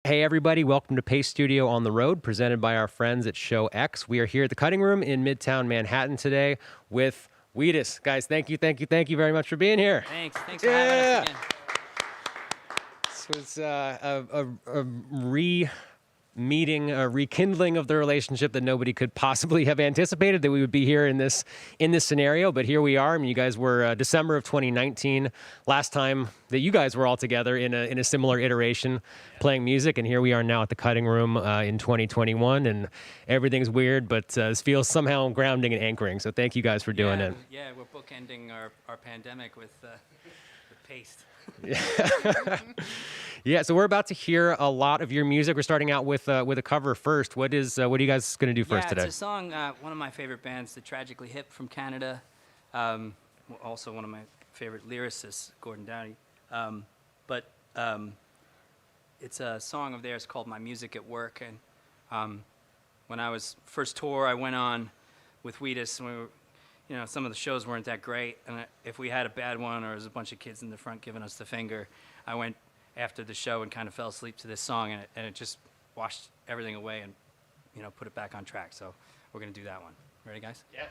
Hey everybody, welcome to Pace Studio on the Road, presented by our friends at Show X. We are here at the Cutting Room in Midtown Manhattan today with Wheatus. Guys, thank you very much for being here. Thanks for having us again. This was a re-meeting, a rekindling of the relationship that nobody could possibly have anticipated that we would be here in this scenario, but here we are. I mean, you guys were December of 2019, last time that you guys were all together in a similar iteration playing music, and here we are now at the Cutting Room in 2021, and everything's weird, but this feels somehow grounding and anchoring, so thank you guys for doing it. Yeah, we're bookending our pandemic with Paste. Yeah, so we're about to hear a lot of your music. We're starting out with a cover first. What are you guys going to do first today? It's a song, one of my favorite bands, the Tragically Hip from Canada. Also one of my favorite lyricists, Gordon Downey. But it's a song of theirs called My Music at Work. And when I was first tour, I went on with Wheatus, and we were, some of the shows weren't that great. And if we had a bad one or there was a bunch of kids in the front giving us the finger, I went after the show and kind of fell asleep to this song, and it just washed everything away and, put it back on track. So we're going to do that one. Ready, guys? Yeah.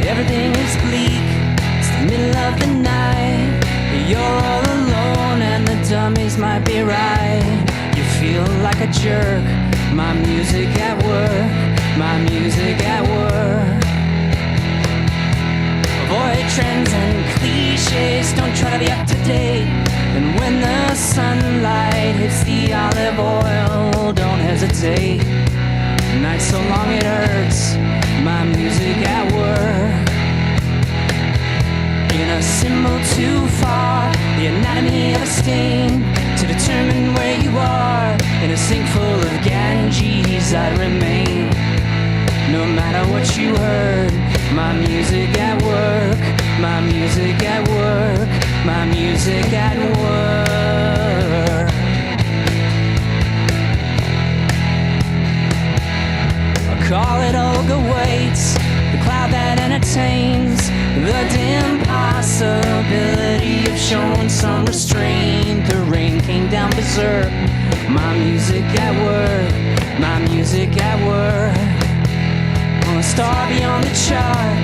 Everything is bleak, it's the middle of the night. You're all alone and the dummies might be right. You feel like a jerk, my music at work, my music at work. Avoid trends and cliches, don't try to be up to date. And when the sunlight hits the olive oil, don't hesitate. Night so long it hurts, my music at work. In a symbol too far, the anatomy of a stain, to determine where you are. In a sink full of Ganges I'd remain, no matter what you heard. My music at work, my music at work, my music at work. Call it Olga Waits, the cloud that entertains the dim possibility of showing some restraint. The rain came down berserk. My music at work, my music at work. On a star beyond the chart,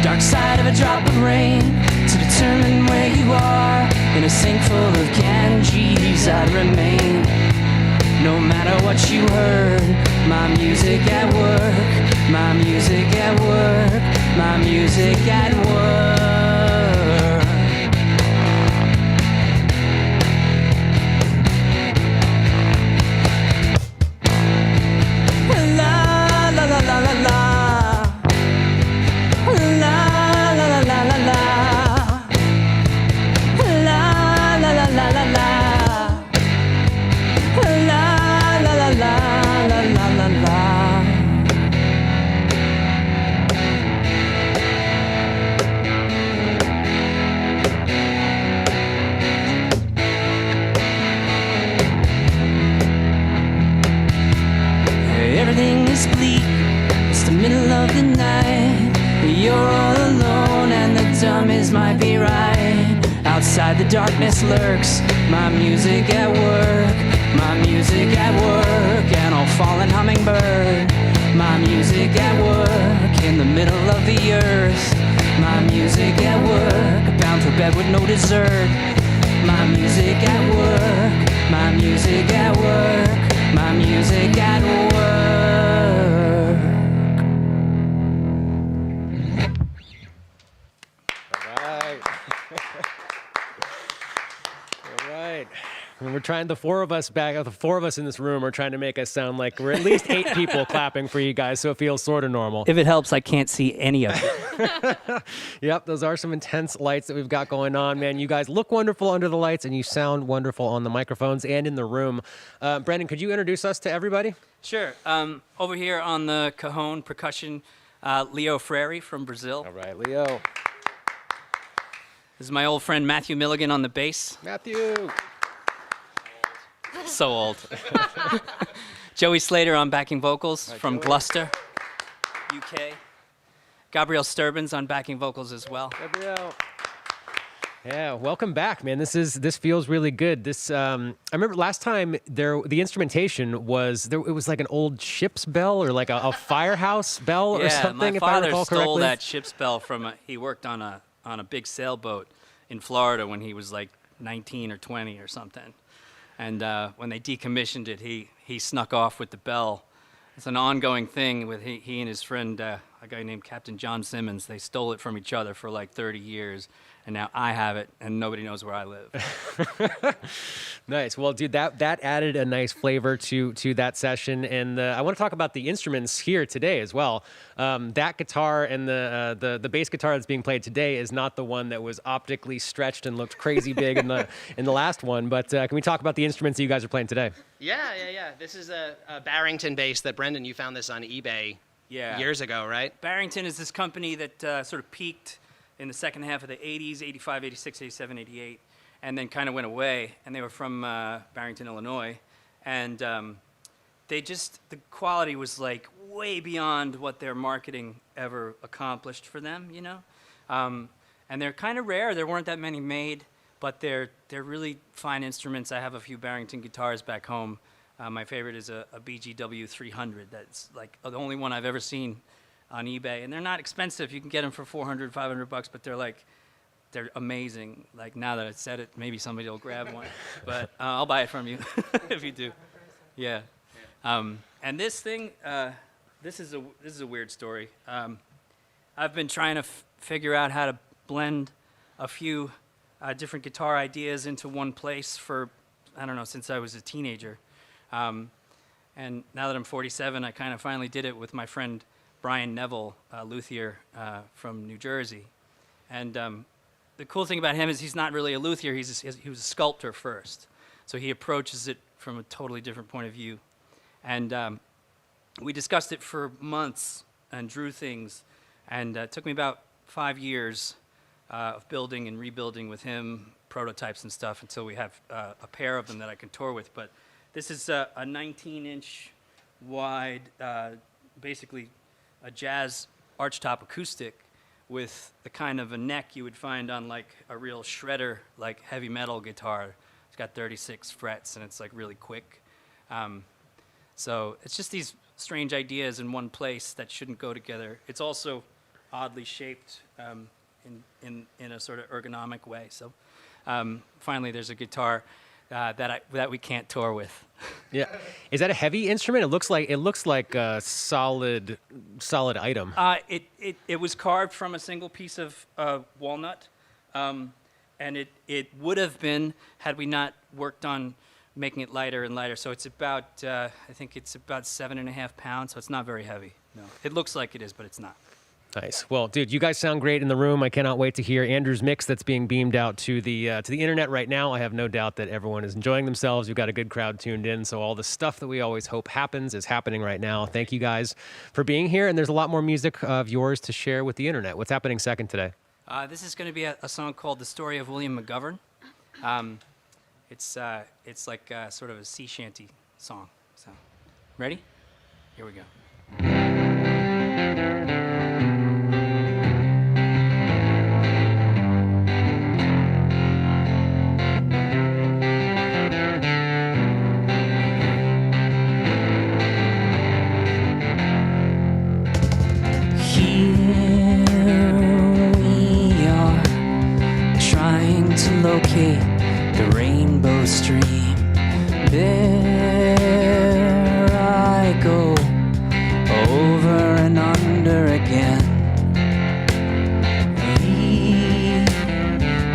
dark side of a drop of rain, to determine where you are. In a sink full of Ganges I'd remain, no matter what you heard. My music at work, my music at work, my music at work. La la la la la la. La la la la la la. La la la la la la. Everything is bleak, it's the middle of the night. You're all alone and the dummies might be right. Outside the darkness lurks my music at work, my music at work. An old fallen hummingbird, my music at work. In the middle of the earth, my music at work. Bound for bed with no dessert. My music at work, my music at work, my music at work. All right. And we're trying, the four of us in this room are trying to make us sound like we're at least 8 people clapping for you guys, so it feels sort of normal. If it helps, I can't see any of it. Yep, those are some intense lights that we've got going on, man. You guys look wonderful under the lights, and you sound wonderful on the microphones and in the room. Brendan, could you introduce us to everybody? Sure. Over here on the cajon percussion, Leo Freri from Brazil. All right, Leo. This is my old friend Matthew Milligan on the bass. Matthew. So old. Joey Slater on backing vocals from Joey. Gloucester, UK. Gabrielle Sturbins on backing vocals as well. Gabrielle. Yeah, welcome back, man. This feels really good. I remember last time the instrumentation was there. It was like an old ship's bell or like a firehouse bell or something. My if I father recall stole correctly. that ship's bell from. He worked on a big sailboat in Florida when he was like 19 or 20 or something. And when they decommissioned it, he snuck off with the bell. It's an ongoing thing with he and his friend, a guy named Captain John Simmons. They stole it from each other for like 30 years. And now I have it, and nobody knows where I live. Nice. Well, dude, that added a nice flavor to that session, and I want to talk about the instruments here today as well. That guitar and the bass guitar that's being played today is not the one that was optically stretched and looked crazy big in the last one. But can we talk about the instruments that you guys are playing today? Yeah. This is a Barrington bass that Brendan, you found this on eBay years ago, right? Barrington is this company that sort of peaked in the second half of the 80s, 85, 86, 87, 88, and then kind of went away. And they were from Barrington, Illinois. And the quality was like way beyond what their marketing ever accomplished for them, you know? And they're kind of rare. There weren't that many made, but they're really fine instruments. I have a few Barrington guitars back home. My favorite is a BGW 300. That's like the only one I've ever seen on eBay, and they're not expensive. You can get them for $400, $500, but they're amazing. Like now that I said it, maybe somebody will grab one, but I'll buy it from you if you do. Yeah. And this thing, this is a weird story. I've been trying to figure out how to blend a few different guitar ideas into one place for, I don't know, since I was a teenager. And now that I'm 47, I kind of finally did it with my friend Brian Neville, luthier from New Jersey. And the cool thing about him is he's not really a luthier, he was a sculptor first. So he approaches it from a totally different point of view. And we discussed it for months and drew things. And it took me about 5 years of building and rebuilding with him, prototypes and stuff, until we have a pair of them that I can tour with. But this is a 19-inch wide, basically a jazz archtop acoustic with the kind of a neck you would find on like a real shredder, like heavy metal guitar. It's got 36 frets and it's like really quick. So it's just these strange ideas in one place that shouldn't go together. It's also oddly shaped in a sort of ergonomic way. So finally there's a guitar that we can't tour with. Yeah, is that a heavy instrument? It looks like a solid item. It was carved from a single piece of walnut, and it would have been had we not worked on making it lighter and lighter. So it's about I think it's about 7.5 pounds. So it's not very heavy. No, it looks like it is, but it's not. Nice. Well, dude, you guys sound great in the room. I cannot wait to hear Andrew's mix that's being beamed out to the internet right now. I have no doubt that everyone is enjoying themselves. We've got a good crowd tuned in, so all the stuff that we always hope happens is happening right now. Thank you guys for being here, and there's a lot more music of yours to share with the internet. What's happening second today? This is going to be a song called "The Story of William McGovern." It's like sort of a sea shanty song. So, ready? Here we go. Locate the rainbow stream. There I go, over and under again. He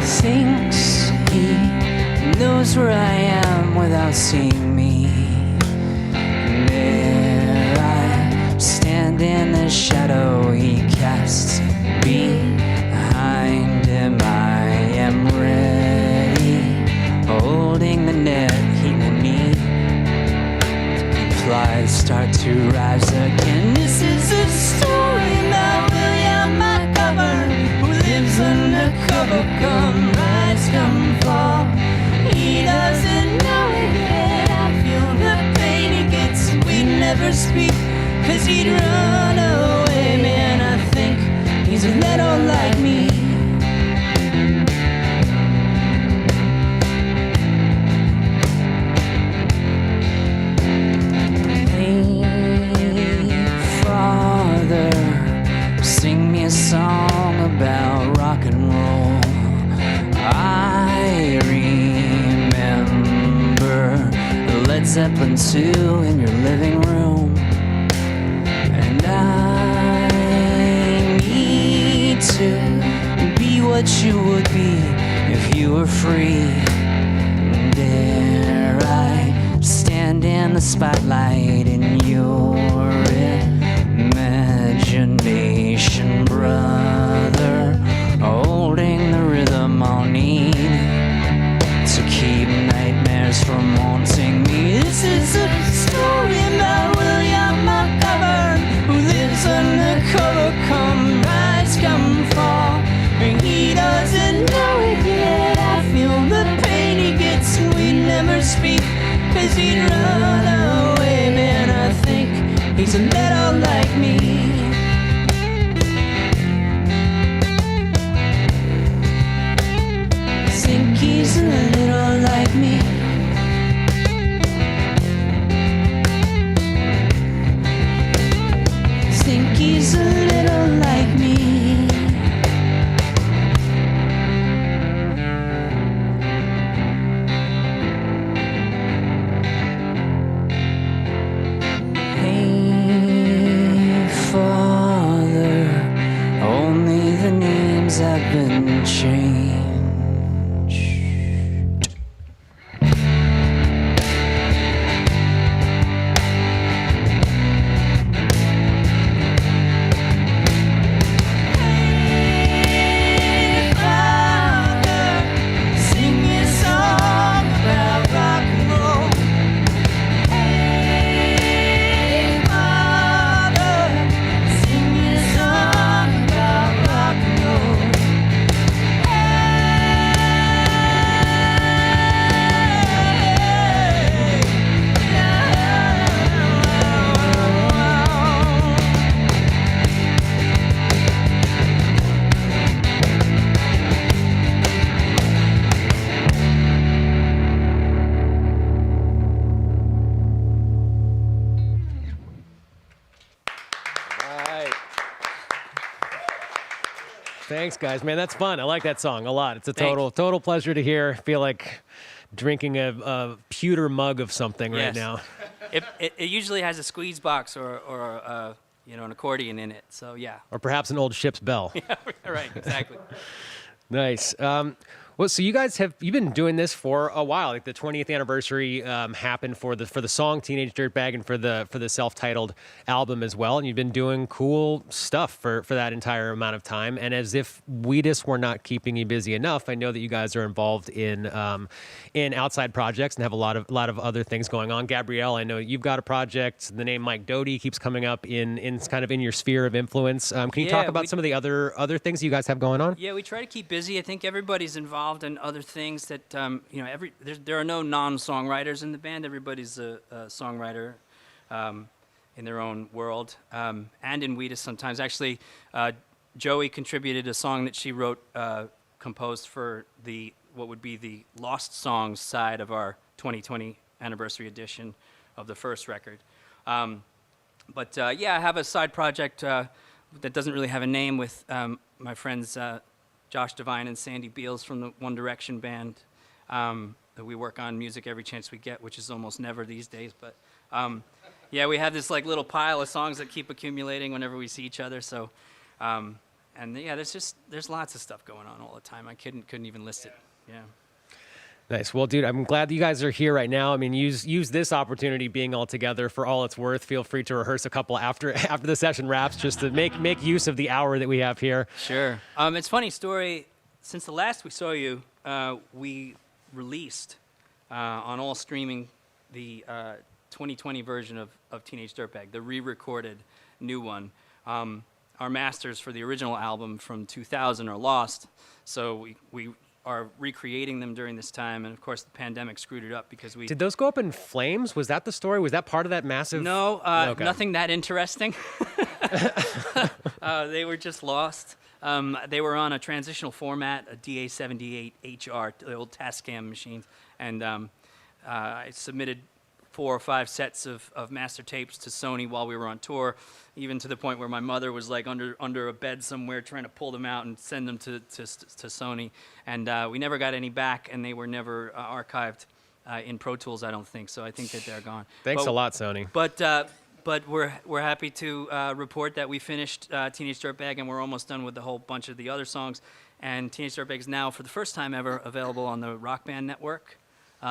thinks he knows where I am without seeing me. There I stand in the shadow he casts behind him. I am ready, holding the net he will need. Flies start to rise again. This is a story about William McGovern, who lives undercover, come rise, come fall. He doesn't know it yet. he'd run away. Man, I think he's a little like me. Sing me a song about rock and roll. I remember Led Zeppelin 2 in your living room. And I need to be what you would be if you were free. Dare I stand in the spotlight in your imagination, brother, holding the rhythm I'll need to keep nightmares from haunting me. This is a story about William McGovern, who lives undercover, come rise, come fall. And he doesn't know it yet. I feel the pain he gets and we never speak, 'cause he'd run away. Man, I think he's a little like me. Think he's a little like me. Think he's a little like me. Hey, Father, only the names have been changed. Thanks, guys. Man, that's fun. I like that song a lot. It's a Thanks. total pleasure to hear. I feel like drinking a pewter mug of something right Yes. now. It usually has a squeeze box or an accordion in it. So yeah. Or perhaps an old ship's bell. Right. Exactly. Nice. Well, so you've been doing this for a while. Like the 20th anniversary happened for the song "Teenage Dirtbag" and for the self-titled album as well. And you've been doing cool stuff for that entire amount of time. And as if Wheatus were not keeping you busy enough, I know that you guys are involved in outside projects and have a lot of other things going on. Gabrielle, I know you've got a project. The name Mike Doty keeps coming up in kind of in your sphere of influence. Can you talk about some of the other things you guys have going on? Yeah, we try to keep busy. I think everybody's involved in other things that there are no non-songwriters in the band. Everybody's a songwriter in their own world, and in Wheatus sometimes. Actually, Joey contributed a song that she wrote, composed for what would be the Lost Songs side of our 2020 anniversary edition of the first record. I have a side project that doesn't really have a name with my friends Josh Devine and Sandy Beals from the One Direction band. That we work on music every chance we get, which is almost never these days. But we have this like little pile of songs that keep accumulating whenever we see each other. So, there's lots of stuff going on all the time. I couldn't even list it. Yeah. Nice. Well, dude, I'm glad that you guys are here right now. I mean, use this opportunity being all together for all it's worth. Feel free to rehearse a couple after the session wraps, just to make use of the hour that we have here. Sure. It's a funny story. Since the last we saw you, we released on all streaming the 2020 version of Teenage Dirtbag, the re-recorded new one. Our masters for the original album from 2000 are lost, so we are recreating them during this time, and of course the pandemic screwed it up because we Did those go up in flames? Was that the story? Was that part of that massive? No, Okay. nothing that interesting. They were just lost. They were on a transitional format, a DA78HR, the old Tascam machines, and I submitted 4 or 5 sets of master tapes to Sony while we were on tour, even to the point where my mother was like under a bed somewhere trying to pull them out and send them to Sony. And we never got any back, and they were never archived in Pro Tools, I don't think. So I think that they're gone. Thanks a lot, Sony. But we're happy to report that we finished Teenage Dirtbag, and we're almost done with the whole bunch of the other songs. And Teenage Dirtbag is now, for the first time ever, available on the Rock Band Network.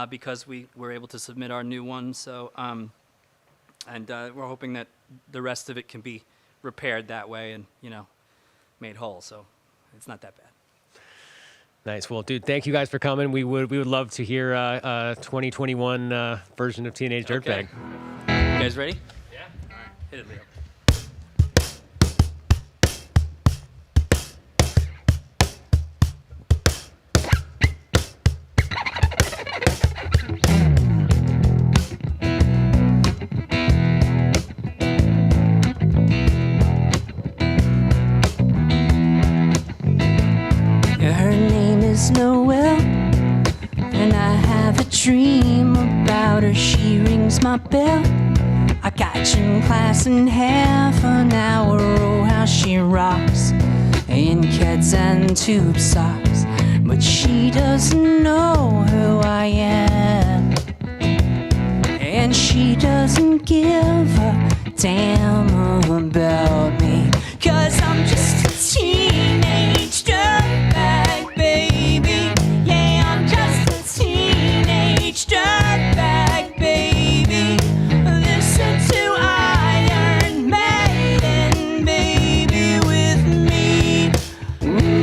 Because we were able to submit our new one, so we're hoping that the rest of it can be repaired that way and made whole. So it's not that bad. Nice. Well, dude, thank you guys for coming. We would love to hear a 2021 version of Teenage Dirtbag. You guys ready? Yeah. All right. Hit it, Leo. Noel, and I have a dream about her. She rings my bell. I got you in class in half an hour. Oh, how she rocks in kids and tube socks, but she doesn't know who I am, and she doesn't give a damn about me, 'cause I'm just a teenage dirtbag, baby. Yeah, I'm just a teenage dirtbag, baby. Listen to Iron Maiden, baby, with me. Ooh.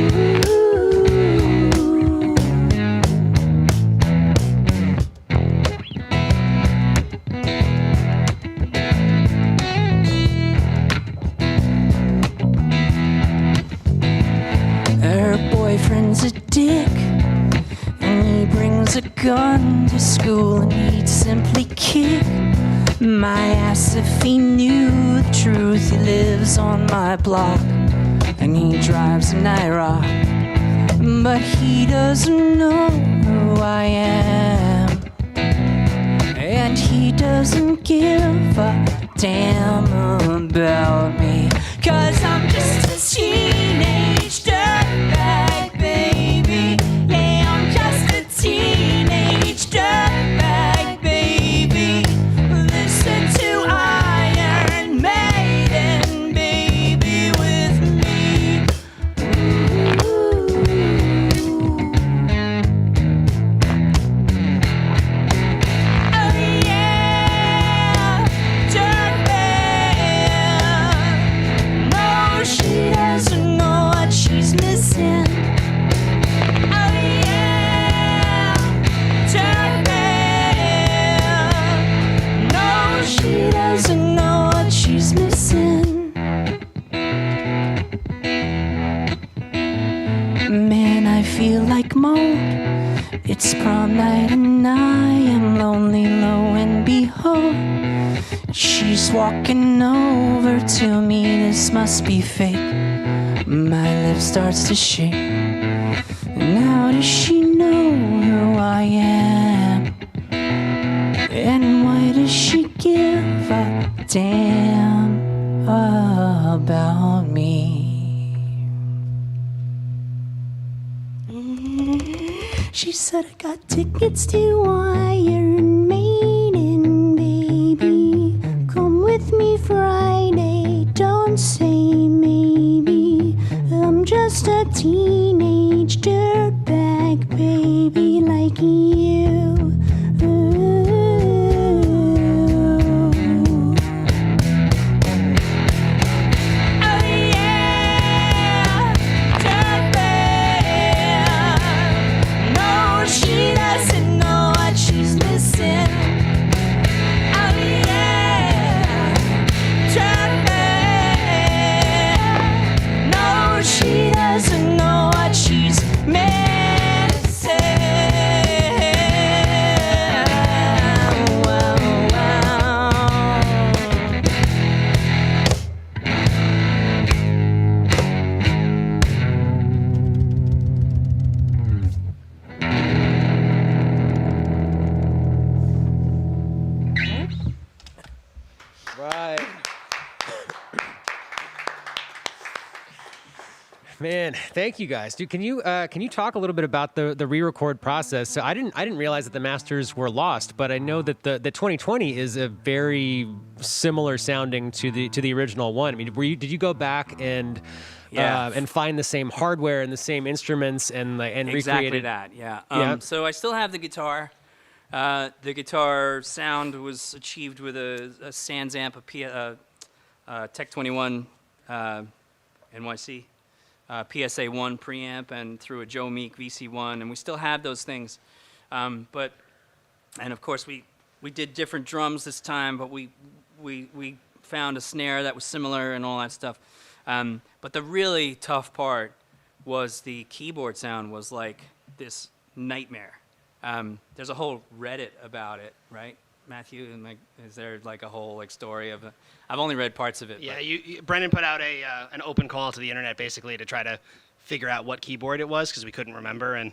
Her boyfriend's a dick, and he brings a gun to school, and he'd simply kick my ass if he knew the truth. He lives on my block, and he drives an IROC, but he doesn't know who I am, and he doesn't give a damn about me, 'cause I'm just a teenage dirtbag, baby. Yeah, I'm just a teenage dirtbag, baby. Listen to Iron Maiden, baby, with me. Ooh. Oh yeah, dirtbag. No, she doesn't know what she's missing. Oh yeah, dirtbag. No, she doesn't know what she's missing. Man, I feel like mold. It's prom night and I am lonely, lo and behold, she's walking over to me. This must be fate. My lip starts to shake. And how does she know who I am? And why does she give a damn about me? She said I got tickets to Iron Maiden, baby. Come with me Friday, don't say maybe. I'm just a teenage dirtbag, baby, like you. Ooh. Oh yeah, dirtbag. No, she doesn't know what she's missing. Man, thank you guys, dude. Can you talk a little bit about the re-record process? So I didn't realize that the masters were lost, but I know that the 2020 is a very similar sounding to the original one. I mean, did you go back and find the same hardware and the same instruments and recreate Exactly it? that, yeah. Yeah. So I still have the guitar. The guitar sound was achieved with a Sans amp, a Tech 21 NYC, PSA-1 preamp, and through a Joe Meek VC-1, and we still have those things. And of course we did different drums this time, but we found a snare that was similar and all that stuff. But the really tough part was the keyboard sound was like this nightmare. There's a whole Reddit about it, right, Matthew? And is there like a whole story of it? I've only read parts of it. Yeah, Brendan put out an open call to the internet basically to try to figure out what keyboard it was because we couldn't remember, and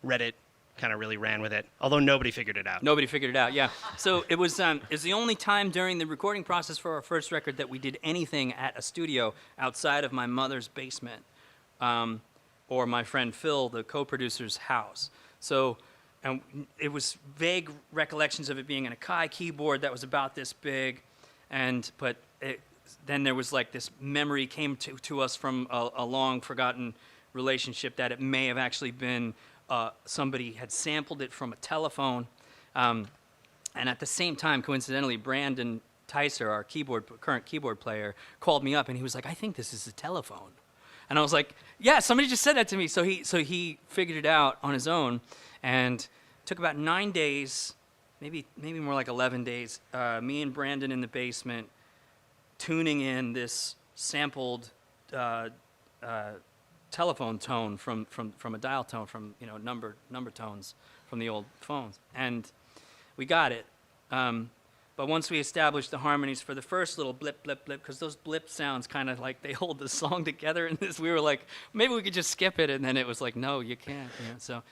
Reddit kind of really ran with it. Although nobody figured it out. Nobody figured it out. Yeah. So it was the only time during the recording process for our first record that we did anything at a studio outside of my mother's basement, or my friend Phil, the co-producer's house. So. And it was vague recollections of it being an Akai keyboard that was about this big, but then there was like this memory came to us from a long forgotten relationship that it may have actually been somebody had sampled it from a telephone, and at the same time, coincidentally, Brandon Tyser, our current keyboard player, called me up and he was like, "I think this is a telephone," and I was like, "Yeah, somebody just said that to me." So he figured it out on his own. And took about 9 days, maybe more like 11 days, me and Brandon in the basement, tuning in this sampled telephone tone from a dial tone, from number tones from the old phones, and we got it. But once we established the harmonies for the first little blip, blip, blip, because those blip sounds kind of like they hold the song together, and we were like, maybe we could just skip it, and then it was like, no, you can't. So.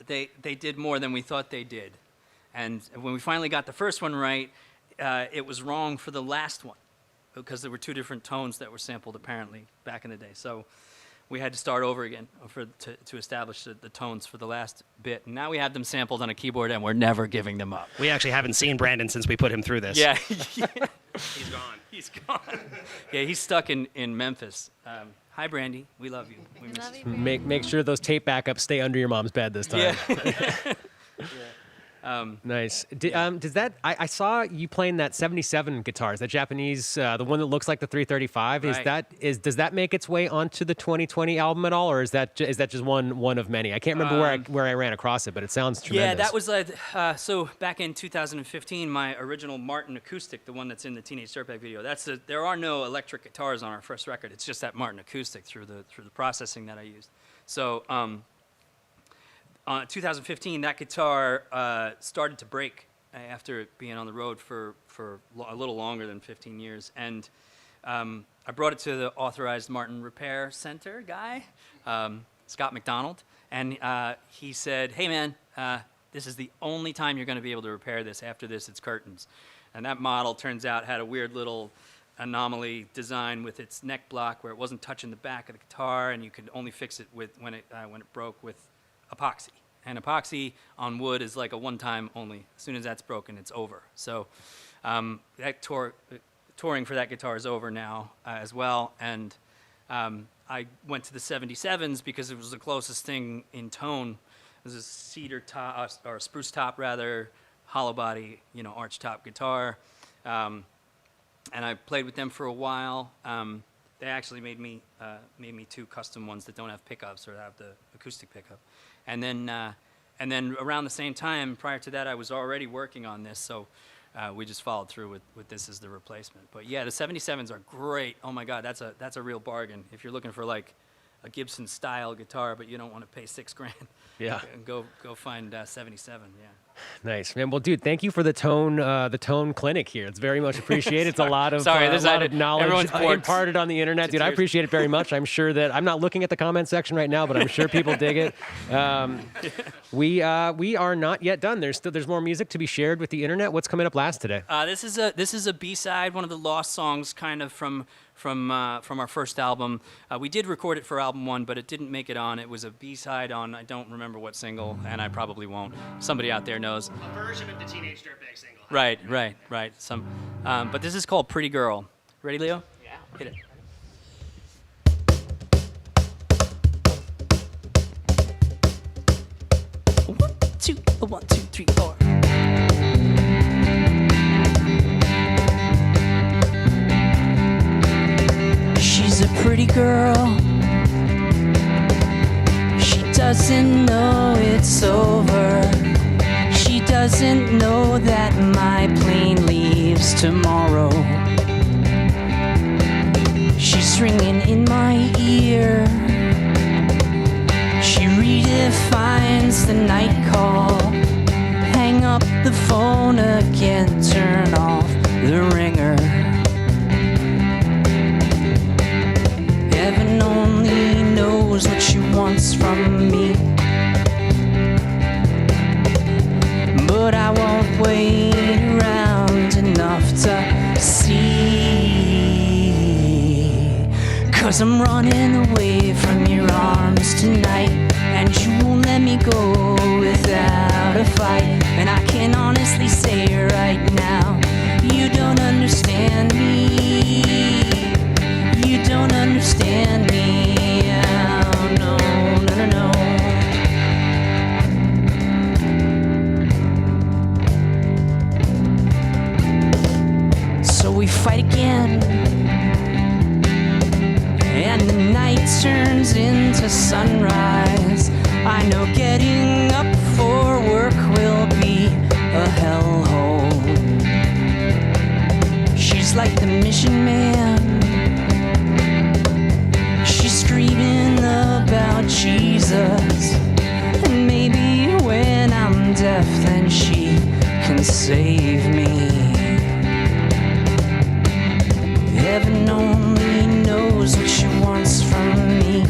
They did more than we thought they did. And when we finally got the first one right, it was wrong for the last one because there were two different tones that were sampled apparently back in the day. So we had to start over again to establish the tones for the last bit. And now we have them sampled on a keyboard and we're never giving them up. We actually haven't seen Brandon since we put him through this. Yeah. He's gone. He's gone. Yeah, he's stuck in Memphis. Hi, Brandy. We love you. We miss Love you. you, Brandy. Make sure those tape backups stay under your mom's bed this time. Yeah. Nice. Does that? I saw you playing that 77 guitars, that Japanese, the one that looks like the 335. Right. Does that make its way onto the 2020 album at all, or is that just one of many? I can't remember where I ran across it, but it sounds tremendous. Yeah, that was so back in 2015. My original Martin acoustic, the one that's in the Teenage Dirtbag video. There are no electric guitars on our first record. It's just that Martin acoustic through the processing that I used. So. 2015, that guitar started to break after it being on the road for a little longer than 15 years. And I brought it to the authorized Martin Repair Center guy, Scott McDonald, and he said, "Hey man, this is the only time you're going to be able to repair this. After this, it's curtains." And that model, turns out, had a weird little anomaly design with its neck block where it wasn't touching the back of the guitar, and you could only fix it when it broke with epoxy. And epoxy on wood is like a one-time only. As soon as that's broken, it's over. So touring for that guitar is over now as well. And I went to the 77s because it was the closest thing in tone. It was a cedar top, or a spruce top rather, hollow body, arch top guitar. And I played with them for a while. They actually made me two custom ones that don't have pickups or have the acoustic pickup. And then around the same time, prior to that, I was already working on this, so we just followed through with this as the replacement. But yeah, the 77s are great. Oh my God, that's a real bargain. If you're looking for like a Gibson style guitar, but you don't want to pay $6,000. Yeah. Go find 77. Yeah. Nice, man. Well, dude, thank you for the tone clinic here. It's very much appreciated. It's a lot of Sorry, knowledge imparted on the internet, dude. I appreciate it very much. I'm sure that I'm not looking at the comment section right now, but I'm sure people dig it. We are not yet done. There's more music to be shared with the internet. What's coming up last today? This is a B-side, one of the lost songs, kind of from from our first album. We did record it for album 1, but it didn't make it on. It was a B-side on, I don't remember what single, and I probably won't. Somebody out there knows. A version of the Teenage Dirtbag single. Right. But this is called Pretty Girl. Ready, Leo? Yeah. Hit it. One, two, three, four. She's a pretty girl. She doesn't know it's over. She doesn't know that my plane leaves tomorrow. She's ringing in my ear. She redefines the night call. Hang up the phone again, turn off the ringer. Heaven only knows what she wants from me, but I won't wait around enough to see. 'Cause I'm running away from your arms tonight, and you won't let me go without a fight. And I can honestly say right now, you don't understand me. You don't understand me. Oh, no. So we fight again, and the night turns into sunrise. I know getting up for work will be a hellhole. She's like the mission man. She's screaming about Jesus, and maybe when I'm deaf then she can save me. Heaven only knows what she wants from me,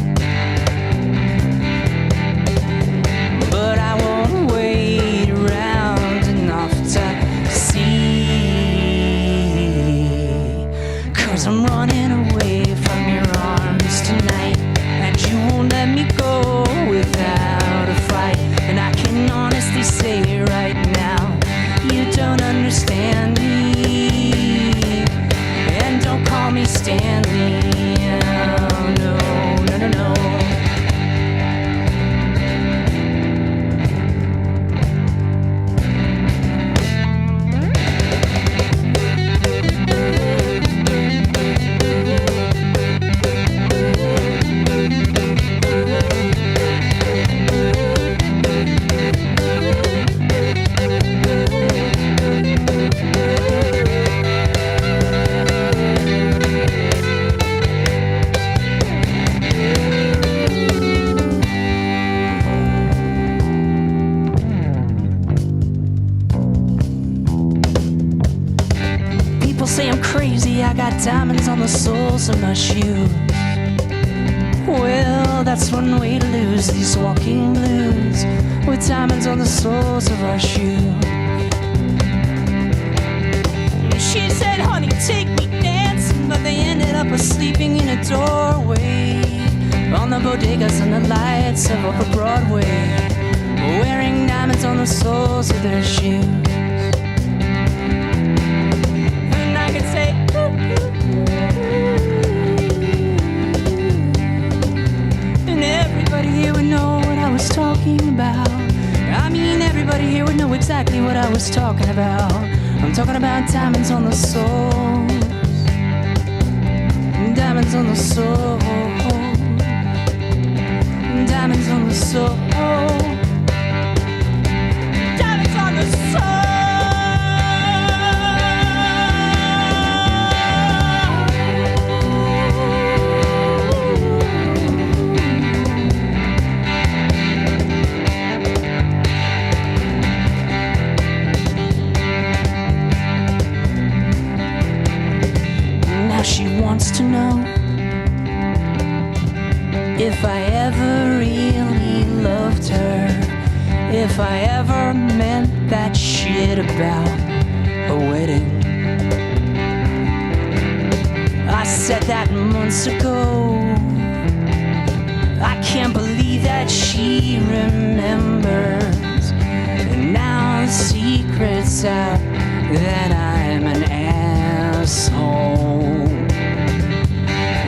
but I won't wait around enough to see. 'Cause I'm running away from your arms tonight, and you won't let me go without a fight. And I can honestly say right now, you don't understand me. And don't call me Stanley. Oh, no. Say I'm crazy, I got diamonds on the soles of my shoes. Well, that's one way to lose these walking blues, with diamonds on the soles of our shoes. She said, honey, take me dancing, but they ended up sleeping in a doorway on the bodegas and the lights of Upper Broadway, wearing diamonds on the soles of their shoes. Say, and everybody here would know what I was talking about. I mean, everybody here would know exactly what I was talking about. I'm talking about diamonds on the soles, diamonds on the soles, diamonds on the soles, diamonds on the soles. She wants to know if I ever really loved her, if I ever meant that shit about a wedding. I said that months ago. I can't believe that she remembers. And now the secret's out that I'm an asshole.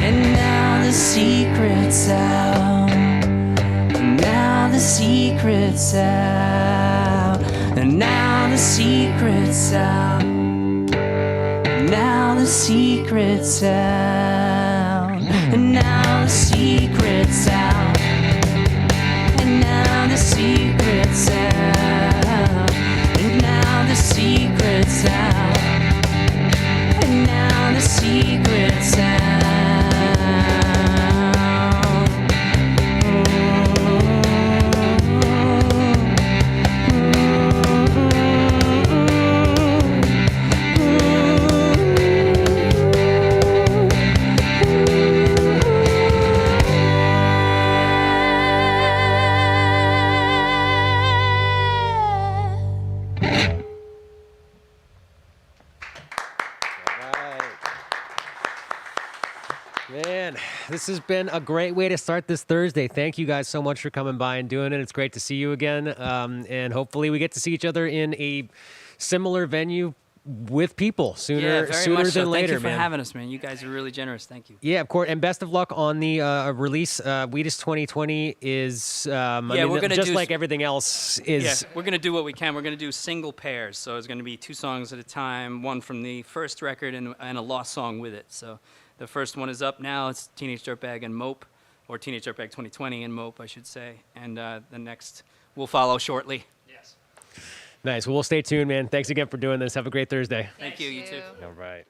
And now the secret's out. And now the secret's out. And now the secret's out. Now the secret's out. And now the secret's out. And now the secret's out. And now the secret's out. And now the secret's out. Man, this has been a great way to start this Thursday. Thank you guys so much for coming by and doing it. It's great to see you again. And hopefully we get to see each other in a similar venue with people sooner very much so. than later, Thank you for man. having us, man. You guys are really generous. Thank you. Yeah, of course. And best of luck on the release. Wheatus 2020 is, we're gonna just do like everything else is. Yeah, we're going to do what we can. We're going to do single pairs. So it's going to be 2 songs at a time, one from the first record and a lost song with it. So the first one is up now. It's Teenage Dirtbag and Mope, or Teenage Dirtbag 2020 and Mope, I should say. And the next will follow shortly. Nice. Well, we'll stay tuned, man. Thanks again for doing this. Have a great Thursday. Thank you. You too. All right.